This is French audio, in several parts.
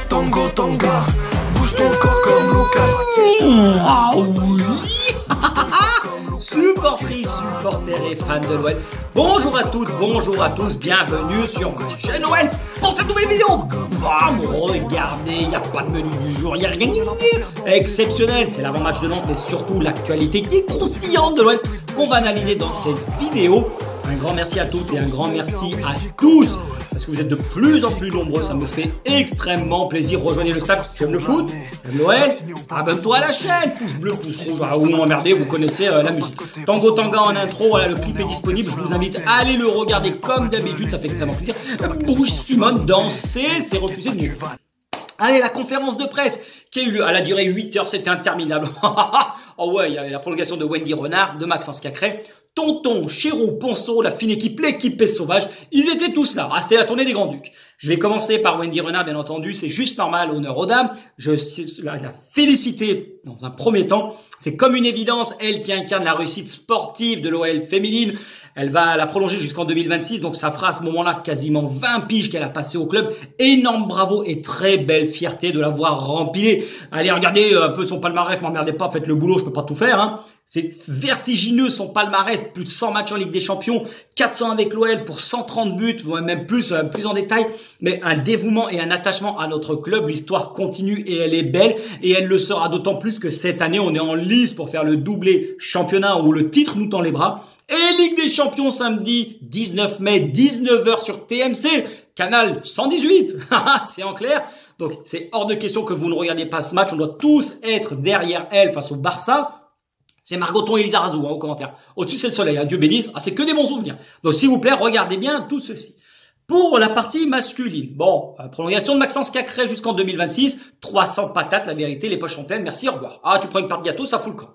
Tango Tanga, bouge ton corps comme Lucas. Ah oui. Supportrices, supporters et fans de l'OL, bonjour à toutes, bonjour à tous, bienvenue sur ma chaîne OL pour cette nouvelle vidéo. Regardez, il n'y a pas de menu du jour, il n'y a rien exceptionnel, c'est l'avant-match de Nantes, mais surtout l'actualité qui est croustillante de l'OL qu'on va analyser dans cette vidéo. Un grand merci à toutes et un grand merci à tous, parce que vous êtes de plus en plus nombreux, ça me fait extrêmement plaisir. Rejoignez le staff, tu aimes le foot, tu aimes l'OL, abonne-toi à la chaîne, pouce bleu, pouce rouge, ou m'emmerdez, vous connaissez la musique. Tango Tanga en intro, voilà, le clip est disponible, je vous invite à aller le regarder comme d'habitude, ça fait extrêmement plaisir. Bouge Simone, danser, c'est refusé de nous. Allez, la conférence de presse qui a eu lieu, elle a duré 8 heures, c'était interminable. Oh ouais, il y avait la prolongation de Wendy Renard, de Maxence Cacré, Tonton, Chérou, Ponceau, la fine équipe, l'équipe Paix Sauvage, ils étaient tous là. Ah, c'était la tournée des Grands Ducs. Je vais commencer par Wendy Renard, bien entendu, c'est juste normal, honneur aux dames. Je la féliciter dans un premier temps. C'est comme une évidence, elle qui incarne la réussite sportive de l'OL féminine. Elle va la prolonger jusqu'en 2026, donc ça fera à ce moment-là quasiment 20 piges qu'elle a passé au club. Énorme bravo et très belle fierté de l'avoir rempilée. Allez, regardez un peu son palmarès, m'emmerdez pas, faites le boulot, je peux pas tout faire, hein. C'est vertigineux son palmarès, plus de 100 matchs en Ligue des Champions, 400 avec l'OL pour 130 buts, même plus en détail, mais un dévouement et un attachement à notre club. L'histoire continue et elle est belle, et elle le sera d'autant plus que cette année, on est en lice pour faire le doublé championnat où le titre nous tend les bras. Et Ligue des Champions samedi 19 mai, 19h sur TMC, canal 118, c'est en clair. Donc c'est hors de question que vous ne regardiez pas ce match, on doit tous être derrière elle face au Barça. C'est Margoton et Lizarazu aux commentaires. Au-dessus, c'est le soleil, hein, Dieu bénisse. Ah, c'est que des bons souvenirs. Donc, s'il vous plaît, regardez bien tout ceci. Pour la partie masculine, bon, prolongation de Maxence Cacré jusqu'en 2026, 300 patates, la vérité, les poches sont pleines, merci, au revoir. Ah, tu prends une part de gâteau, ça fout le camp.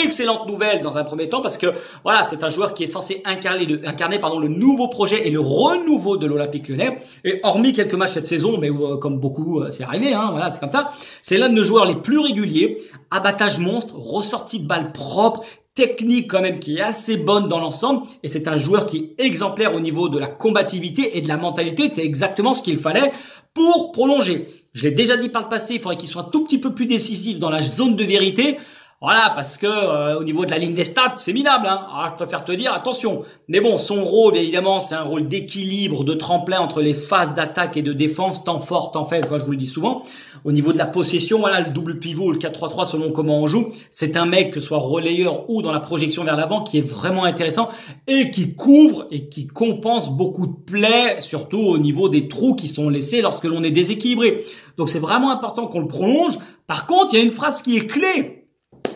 Excellente nouvelle dans un premier temps, parce que, voilà, c'est un joueur qui est censé incarner le nouveau projet et le renouveau de l'Olympique Lyonnais. Et hormis quelques matchs cette saison, mais comme beaucoup, c'est arrivé, hein, voilà, c'est comme ça. C'est l'un de nos joueurs les plus réguliers, abattage monstre, ressortie de balle propre, technique quand même qui est assez bonne dans l'ensemble, et c'est un joueur qui est exemplaire au niveau de la combativité et de la mentalité. C'est exactement ce qu'il fallait pour prolonger. Je l'ai déjà dit par le passé, il faudrait qu'il soit un tout petit peu plus décisif dans la zone de vérité. Voilà, parce que au niveau de la ligne des stats, c'est minable, hein. Alors, je préfère te dire, attention. Mais bon, son rôle, évidemment, c'est un rôle d'équilibre, de tremplin entre les phases d'attaque et de défense, tant fort, tant faible, moi je vous le dis souvent. Au niveau de la possession, voilà, le double pivot, le 4-3-3 selon comment on joue, c'est un mec, que ce soit relayeur ou dans la projection vers l'avant, qui est vraiment intéressant et qui couvre et qui compense beaucoup de plaies, surtout au niveau des trous qui sont laissés lorsque l'on est déséquilibré. Donc c'est vraiment important qu'on le prolonge. Par contre, il y a une phrase qui est clé.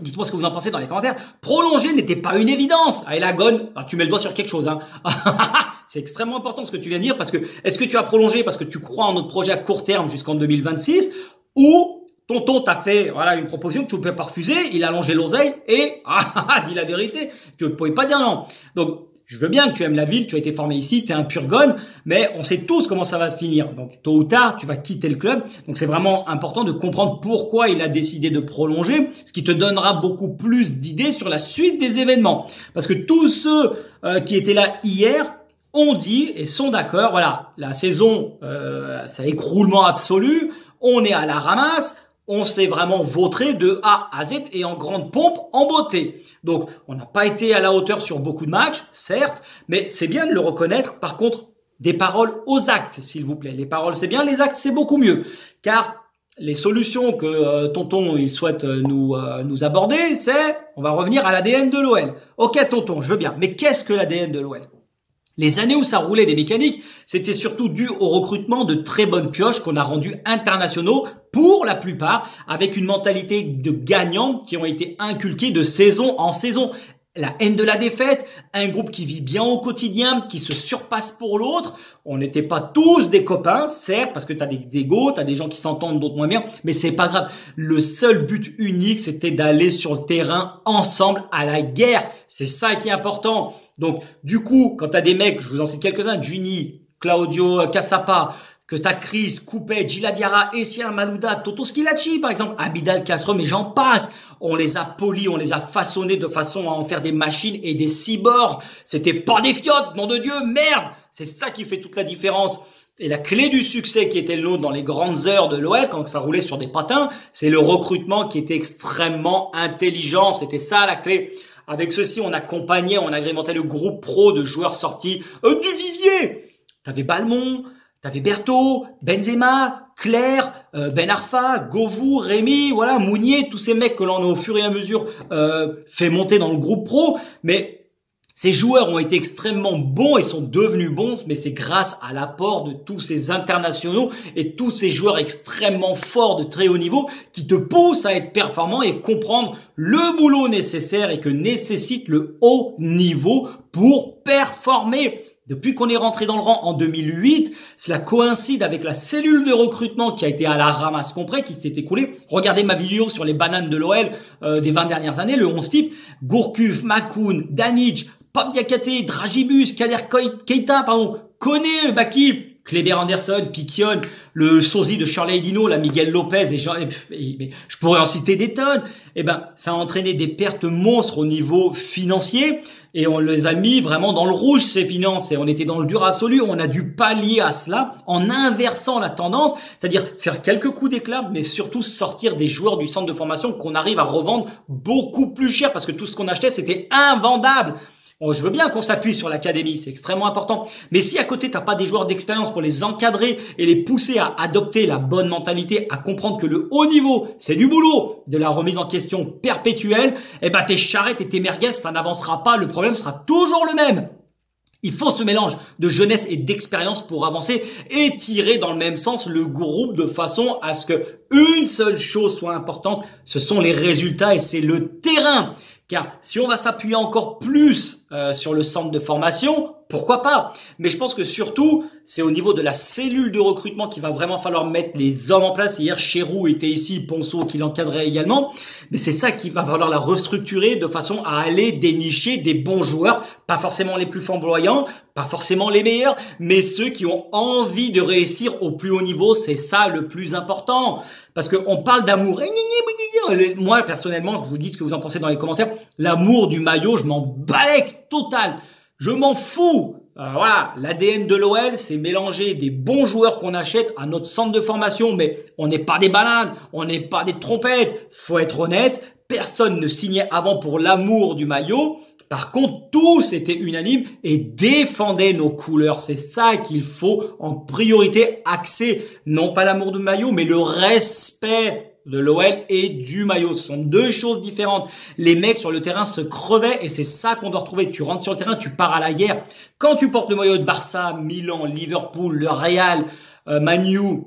Dites-moi ce que vous en pensez dans les commentaires. Prolonger n'était pas une évidence. Allez, la gonne, tu mets le doigt sur quelque chose, hein. C'est extrêmement important ce que tu viens de dire, parce que est-ce que tu as prolongé parce que tu crois en notre projet à court terme jusqu'en 2026, ou tonton t'a fait, voilà, une proposition que tu ne pouvais pas refuser, il a allongé l'oseille et, dis la vérité, tu ne pouvais pas dire non. Donc, je veux bien que tu aimes la ville, tu as été formé ici, tu es un pur gone, mais on sait tous comment ça va finir. Donc, tôt ou tard, tu vas quitter le club. Donc, c'est vraiment important de comprendre pourquoi il a décidé de prolonger, ce qui te donnera beaucoup plus d'idées sur la suite des événements. Parce que tous ceux qui étaient là hier ont dit et sont d'accord, voilà, la saison, c'est écroulement absolu, on est à la ramasse. On s'est vraiment vautré de A à Z et en grande pompe, en beauté. Donc, on n'a pas été à la hauteur sur beaucoup de matchs, certes, mais c'est bien de le reconnaître. Par contre, des paroles aux actes, s'il vous plaît. Les paroles, c'est bien, les actes, c'est beaucoup mieux. Car les solutions que tonton il souhaite nous aborder, c'est, on va revenir à l'ADN de l'OL. Ok, tonton, je veux bien, mais qu'est-ce que l'ADN de l'OL ? Les années où ça roulait des mécaniques, c'était surtout dû au recrutement de très bonnes pioches qu'on a rendus internationaux pour la plupart, avec une mentalité de gagnants qui ont été inculquées de saison en saison. La haine de la défaite, un groupe qui vit bien au quotidien, qui se surpasse pour l'autre. On n'était pas tous des copains, certes, parce que t'as des égos, t'as des gens qui s'entendent, d'autres moins bien, mais c'est pas grave. Le seul but unique, c'était d'aller sur le terrain ensemble à la guerre. C'est ça qui est important. Donc, du coup, quand t'as des mecs, je vous en cite quelques-uns, Juni, Claudio Cassapa, que t'as Chris, Coupet, Gila Diarra, Essien, Malouda, Toto Schilacci, par exemple, Abidal Castrum et j'en passe. On les a polis, on les a façonnés de façon à en faire des machines et des cyborgs. C'était pas des fiottes, nom de Dieu, merde! C'est ça qui fait toute la différence. Et la clé du succès qui était le nôtre dans les grandes heures de l'OL, quand ça roulait sur des patins, c'est le recrutement qui était extrêmement intelligent. C'était ça la clé. Avec ceci, on accompagnait, on agrémentait le groupe pro de joueurs sortis du vivier. T'avais Balmont, t'avais Berthaud, Benzema, Claire, Ben Arfa, Govou, Rémi, voilà, Mounier, tous ces mecs que l'on a au fur et à mesure fait monter dans le groupe pro. Mais ces joueurs ont été extrêmement bons et sont devenus bons, mais c'est grâce à l'apport de tous ces internationaux et tous ces joueurs extrêmement forts de très haut niveau qui te poussent à être performant et comprendre le boulot nécessaire et que nécessite le haut niveau pour performer. Depuis qu'on est rentré dans le rang en 2008, cela coïncide avec la cellule de recrutement qui a été à la ramasse complet, qui s'est écoulée. Regardez ma vidéo sur les bananes de l'OL des 20 dernières années, le 11 type. Gourcuff, Makoun, Danic, Pape Diakhaté, Dragibus, Kader Keita, Koné, Baki, Kleber Anderson, Piquion, le sosie de Shirley Dino, la Miguel Lopez et je pourrais en citer des tonnes. Eh ben, ça a entraîné des pertes monstres au niveau financier et on les a mis vraiment dans le rouge ces finances et on était dans le dur absolu. On a dû pallier à cela en inversant la tendance, c'est-à-dire faire quelques coups d'éclat, mais surtout sortir des joueurs du centre de formation qu'on arrive à revendre beaucoup plus cher parce que tout ce qu'on achetait c'était invendable. Bon, je veux bien qu'on s'appuie sur l'académie, c'est extrêmement important. Mais si à côté, t'as pas des joueurs d'expérience pour les encadrer et les pousser à adopter la bonne mentalité, à comprendre que le haut niveau, c'est du boulot, de la remise en question perpétuelle, eh ben, tes charrettes et tes merguez, ça n'avancera pas. Le problème sera toujours le même. Il faut ce mélange de jeunesse et d'expérience pour avancer et tirer dans le même sens le groupe de façon à ce que une seule chose soit importante, ce sont les résultats et c'est le terrain. Car si on va s'appuyer encore plus sur le centre de formation, pourquoi pas? Mais je pense que surtout, c'est au niveau de la cellule de recrutement qu'il va vraiment falloir mettre les hommes en place. Hier, Chérou était ici, Ponceau qui l'encadrait également. Mais c'est ça qu'il va falloir la restructurer de façon à aller dénicher des bons joueurs, pas forcément les plus flamboyants, pas forcément les meilleurs, mais ceux qui ont envie de réussir au plus haut niveau. C'est ça le plus important. Parce qu'on parle d'amour. Moi, personnellement, je vous dis ce que vous en pensez dans les commentaires. L'amour du maillot, je m'en balèque total. Je m'en fous. Voilà, l'ADN de l'OL, c'est mélanger des bons joueurs qu'on achète à notre centre de formation. Mais on n'est pas des bananes, on n'est pas des trompettes. Faut être honnête, personne ne signait avant pour l'amour du maillot. Par contre, tous étaient unanimes et défendaient nos couleurs. C'est ça qu'il faut en priorité axer. Non pas l'amour du maillot, mais le respect de l'OL et du maillot. Ce sont deux choses différentes. Les mecs sur le terrain se crevaient et c'est ça qu'on doit retrouver. Tu rentres sur le terrain, tu pars à la guerre. Quand tu portes le maillot de Barça, Milan, Liverpool, le Real, Man U,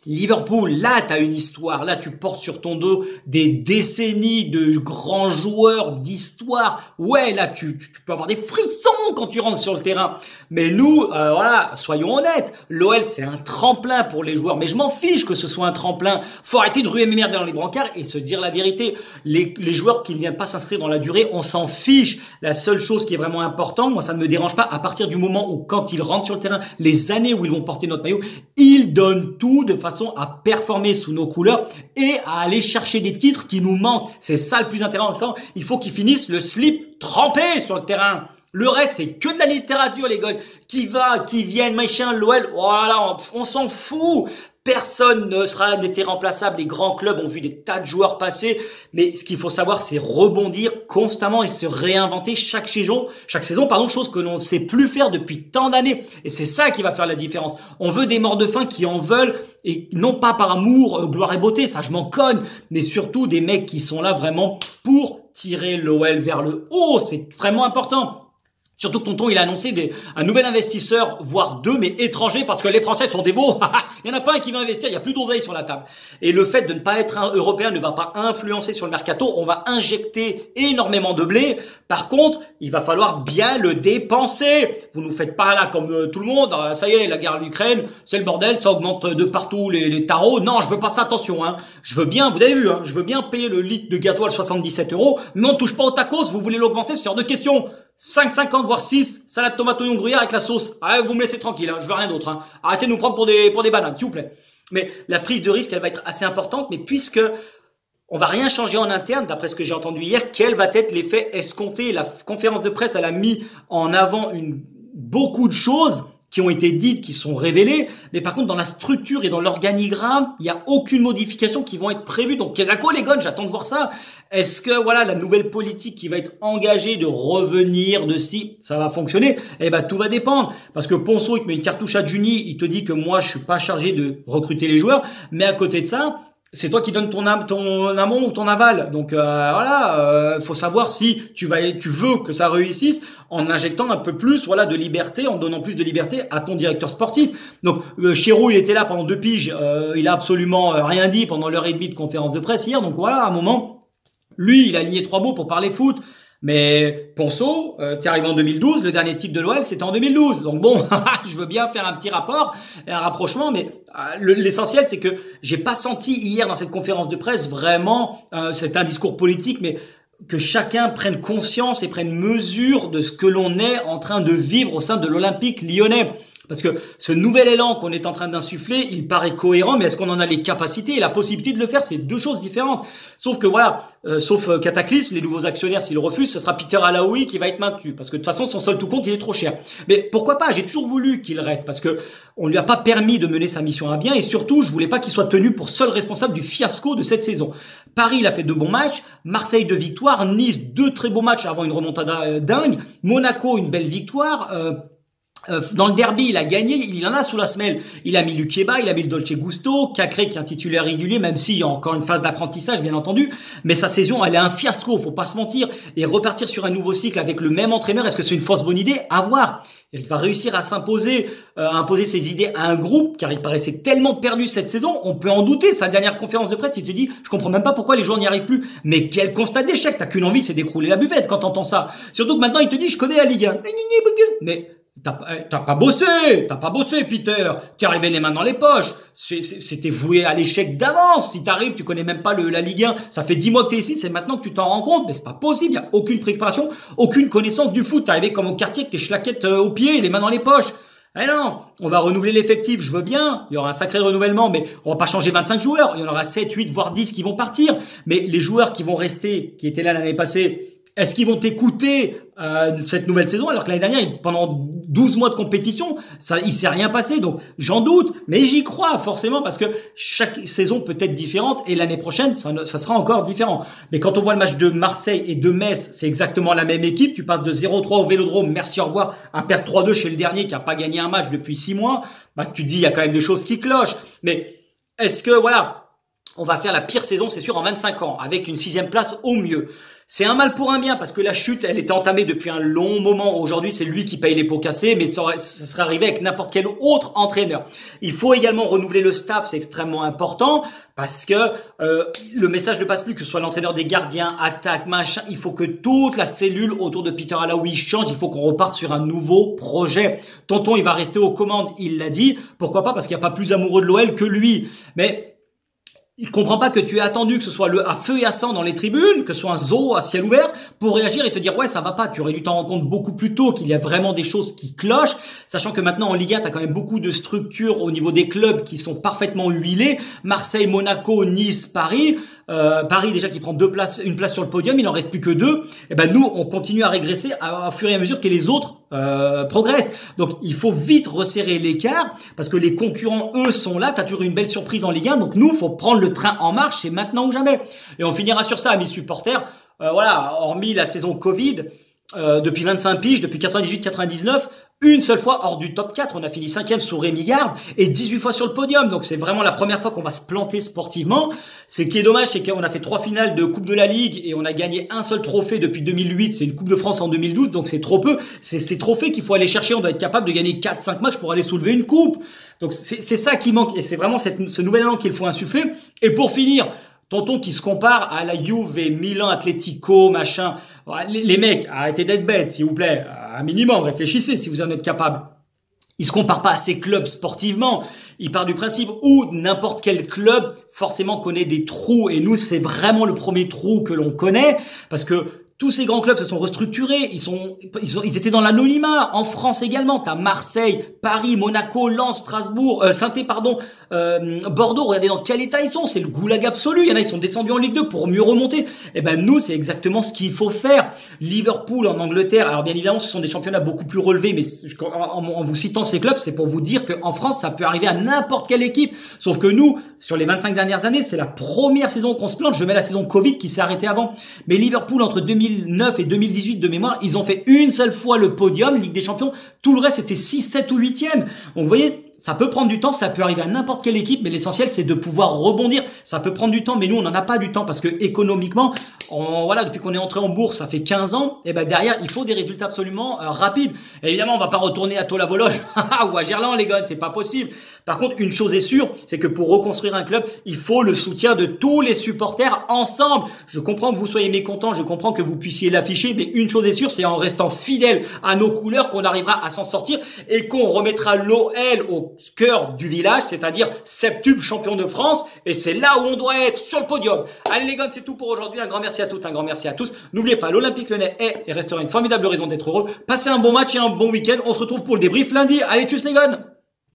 Liverpool, là, t'as une histoire. Là, tu portes sur ton dos des décennies de grands joueurs d'histoire. Ouais, là, tu peux avoir des frissons quand tu rentres sur le terrain. Mais nous, voilà, soyons honnêtes. L'OL, c'est un tremplin pour les joueurs. Mais je m'en fiche que ce soit un tremplin. Faut arrêter de ruer mes merdes dans les brancards et se dire la vérité. Les joueurs qui ne viennent pas s'inscrire dans la durée, on s'en fiche. La seule chose qui est vraiment importante, moi, ça ne me dérange pas. À partir du moment où, quand ils rentrent sur le terrain, les années où ils vont porter notre maillot, ils donnent tout de façon à performer sous nos couleurs et à aller chercher des titres qui nous manquent. C'est ça le plus intéressant. Il faut qu'ils finissent le slip trempé sur le terrain. Le reste, c'est que de la littérature, les gars. Qui viennent, machin, l'OL, voilà, on s'en fout. Personne n'était remplaçable. Les grands clubs ont vu des tas de joueurs passer. Mais ce qu'il faut savoir, c'est rebondir constamment et se réinventer chaque saison, chose que l'on ne sait plus faire depuis tant d'années. Et c'est ça qui va faire la différence. On veut des morts de faim qui en veulent et non pas par amour, gloire et beauté, ça je m'en cogne, mais surtout des mecs qui sont là vraiment pour tirer l'OL vers le haut. C'est extrêmement important. Surtout que Tonton, il a annoncé un nouvel investisseur, voire deux, mais étrangers, parce que les Français sont des veaux. Il n'y en a pas un qui va investir, il n'y a plus d'oseille sur la table. Et le fait de ne pas être un Européen ne va pas influencer sur le mercato. On va injecter énormément de blé. Par contre, il va falloir bien le dépenser. Vous nous faites pas là comme tout le monde. Ça y est, la guerre de l'Ukraine, c'est le bordel, ça augmente de partout les tarots. Non, je veux pas ça, attention. Je veux bien, vous avez vu, je veux bien payer le litre de gasoil 77 €, mais on ne touche pas au tacos. Vous voulez l'augmenter, c'est hors de question. 5,50 voire 6, salade tomate oignon gruyère avec la sauce. Ah, vous me laissez tranquille, je veux rien d'autre. Arrêtez de nous prendre pour des bananes, s'il vous plaît. Mais la prise de risque, elle va être assez importante, mais puisque on va rien changer en interne, d'après ce que j'ai entendu hier, quel va être l'effet escompté? La conférence de presse, elle a mis en avant beaucoup de choses qui ont été dites, qui sont révélées, mais par contre dans la structure et dans l'organigramme, il n'y a aucune modification qui vont être prévues. Donc Kezako, les gars, j'attends de voir ça. Est-ce que voilà la nouvelle politique qui va être engagée de revenir de si ça va fonctionner? Eh ben tout va dépendre, parce que Ponceau il te met une cartouche à Juni, il te dit que moi je suis pas chargé de recruter les joueurs, mais à côté de ça, c'est toi qui donnes ton amont ou ton aval. Donc voilà, faut savoir si tu veux que ça réussisse en injectant un peu plus de liberté, en donnant plus de liberté à ton directeur sportif. Donc Chéreau, il était là pendant 2 piges, il a absolument rien dit pendant l'heure et demie de conférence de presse hier. Donc voilà, à un moment, lui, il a aligné 3 mots pour parler foot. Mais Ponceau, t'es arrivé en 2012, le dernier titre de l'OL c'était en 2012. Donc bon, je veux bien faire un petit rapport et un rapprochement, mais l'essentiel c'est que j'ai pas senti hier dans cette conférence de presse vraiment, c'est un discours politique, mais que chacun prenne conscience et prenne mesure de ce que l'on est en train de vivre au sein de l'Olympique lyonnais. Parce que ce nouvel élan qu'on est en train d'insuffler, il paraît cohérent, mais est-ce qu'on en a les capacités et la possibilité de le faire? C'est 2 choses différentes. Sauf que voilà, sauf cataclysme, les nouveaux actionnaires, s'ils refusent, ce sera Peter Alaoui qui va être maintenu. Parce que de toute façon, son seul tout compte, il est trop cher. Mais pourquoi pas? J'ai toujours voulu qu'il reste, parce que on lui a pas permis de mener sa mission à bien, et surtout, je voulais pas qu'il soit tenu pour seul responsable du fiasco de cette saison. Paris, il a fait 2 bons matchs, Marseille 2 victoires, Nice 2 très beaux matchs avant une remontada dingue, Monaco une belle victoire. Dans le derby, il a gagné, il en a sous la semelle. Il a mis Luqueba, il a mis le Dolce Gusto, Cacré qui est un titulaire régulier, même s'il y a encore une phase d'apprentissage, bien entendu. Mais sa saison, elle est un fiasco, faut pas se mentir. Et repartir sur un nouveau cycle avec le même entraîneur, est-ce que c'est une fausse bonne idée? À voir. Il va réussir à s'imposer, à imposer ses idées à un groupe, car il paraissait tellement perdu cette saison, on peut en douter. Sa dernière conférence de presse, il te dit, je comprends même pas pourquoi les joueurs n'y arrivent plus. Mais quel constat d'échec, t'as qu'une envie, c'est d'écrouler la buvette quand t'entends ça. Surtout que maintenant, il te dit, je connais la Ligue 1. Mais t'as pas bossé, Peter. T'es arrivé les mains dans les poches. C'était voué à l'échec d'avance. Si t'arrives, tu connais même pas la Ligue 1. Ça fait 10 mois que t'es ici, c'est maintenant que tu t'en rends compte. Mais c'est pas possible. Il y a aucune préparation, aucune connaissance du foot. T'es arrivé comme au quartier, avec tes schlaquettes aux pieds, les mains dans les poches. Eh non, on va renouveler l'effectif, je veux bien, il y aura un sacré renouvellement, mais on va pas changer 25 joueurs, il y en aura 7, 8, voire 10 qui vont partir. Mais les joueurs qui vont rester, qui étaient là l'année passée, est-ce qu'ils vont t'écouter cette nouvelle saison, alors que l'année dernière, pendant 12 mois de compétition, il s'est rien passé, donc j'en doute, mais j'y crois forcément, parce que chaque saison peut être différente, et l'année prochaine, ça sera encore différent. Mais quand on voit le match de Marseille et de Metz, c'est exactement la même équipe, tu passes de 0-3 au Vélodrome, merci au revoir, à perdre 3-2 chez le dernier qui a pas gagné un match depuis 6 mois, tu te dis, il y a quand même des choses qui clochent. Mais est-ce que, on va faire la pire saison, c'est sûr, en 25 ans, avec une 6e place au mieux? C'est un mal pour un bien, parce que la chute, elle était entamée depuis un long moment. Aujourd'hui, c'est lui qui paye les pots cassés, mais ça serait arrivé avec n'importe quel autre entraîneur. Il faut également renouveler le staff, c'est extrêmement important, parce que le message ne passe plus, que ce soit l'entraîneur des gardiens, attaque, machin. Il faut que toute la cellule autour de Peter Alaoui change. Il faut qu'on reparte sur un nouveau projet. Tonton, il va rester aux commandes, il l'a dit. Pourquoi pas? Parce qu'il n'y a pas plus amoureux de l'OL que lui. Mais il comprend pas que tu aies attendu que ce soit à feu et à sang dans les tribunes, que ce soit un zoo à ciel ouvert, pour réagir et te dire ouais, ça va pas. Tu aurais dû t'en rendre compte beaucoup plus tôt qu'il y a vraiment des choses qui clochent, sachant que maintenant en Ligue 1, tu as quand même beaucoup de structures au niveau des clubs qui sont parfaitement huilées. Marseille, Monaco, Nice, Paris. Paris déjà qui prend une place sur le podium, il en reste plus que 2. Et ben nous, on continue à régresser à fur et à mesure que les autres progressent. Donc il faut vite resserrer l'écart, parce que les concurrents, eux, sont là. T'as toujours une belle surprise en Ligue 1, donc nous, faut prendre le train en marche, c'est maintenant ou jamais. Et on finira sur ça, amis supporters. Hormis la saison Covid, depuis 25 piges, depuis 98-99, une seule fois hors du top 4, on a fini 5e sous Rémi Garde et 18 fois sur le podium. Donc c'est vraiment la première fois qu'on va se planter sportivement. Ce qui est dommage, c'est qu'on a fait 3 finales de Coupe de la Ligue et on a gagné un seul trophée depuis 2008. C'est une Coupe de France en 2012, donc c'est trop peu. C'est ces trophées qu'il faut aller chercher. On doit être capable de gagner 4-5 matchs pour aller soulever une coupe. Donc c'est ça qui manque, et c'est vraiment ce nouvel élan qu'il faut insuffler. Et pour finir, Tonton qui se compare à la Juve, Milan, Atlético, machin. Les mecs, arrêtez d'être bêtes, s'il vous plaît. Un minimum, réfléchissez si vous en êtes capable. Il se compare pas à ces clubs sportivement. Il part du principe où n'importe quel club forcément connaît des trous. Et nous, c'est vraiment le premier trou que l'on connaît, parce que tous ces grands clubs se sont restructurés, ils étaient dans l'anonymat. En France également, t'as Marseille, Paris, Monaco, Lens, Strasbourg, Saint-Étienne, Bordeaux. Regardez dans quel état ils sont, c'est le goulag absolu. Il y en a, ils sont descendus en Ligue 2 pour mieux remonter. Et ben nous, c'est exactement ce qu'il faut faire. Liverpool en Angleterre, alors bien évidemment, ce sont des championnats beaucoup plus relevés, mais en vous citant ces clubs, c'est pour vous dire qu'en France, ça peut arriver à n'importe quelle équipe. Sauf que nous, sur les 25 dernières années, c'est la première saison qu'on se plante. Je mets la saison Covid qui s'est arrêtée avant. Mais Liverpool, entre 2009 et 2018 de mémoire, ils ont fait une seule fois le podium, Ligue des Champions. Tout le reste, c'était 6, 7 ou 8e. Donc vous voyez, ça peut prendre du temps, ça peut arriver à n'importe quelle équipe, mais l'essentiel, c'est de pouvoir rebondir. Ça peut prendre du temps, mais nous, on n'en a pas du temps parce que économiquement, voilà, depuis qu'on est entré en bourse, ça fait 15 ans, et ben derrière, il faut des résultats absolument rapides. Et évidemment, on va pas retourner à Tola-Vologe ou à Gerland, les gars, c'est pas possible. Par contre, une chose est sûre, c'est que pour reconstruire un club, il faut le soutien de tous les supporters ensemble. Je comprends que vous soyez mécontents, je comprends que vous puissiez l'afficher, mais une chose est sûre, c'est en restant fidèle à nos couleurs qu'on arrivera à s'en sortir et qu'on remettra l'OL au cœur du village, c'est-à-dire septuple champion de France, et c'est là où on doit être, sur le podium. Allez les gars, c'est tout pour aujourd'hui. Un grand merci à toutes, un grand merci à tous. N'oubliez pas, l'Olympique Lyonnais est et restera une formidable raison d'être heureux. Passez un bon match et un bon week-end. On se retrouve pour le débrief lundi. Allez, tchuss les gars.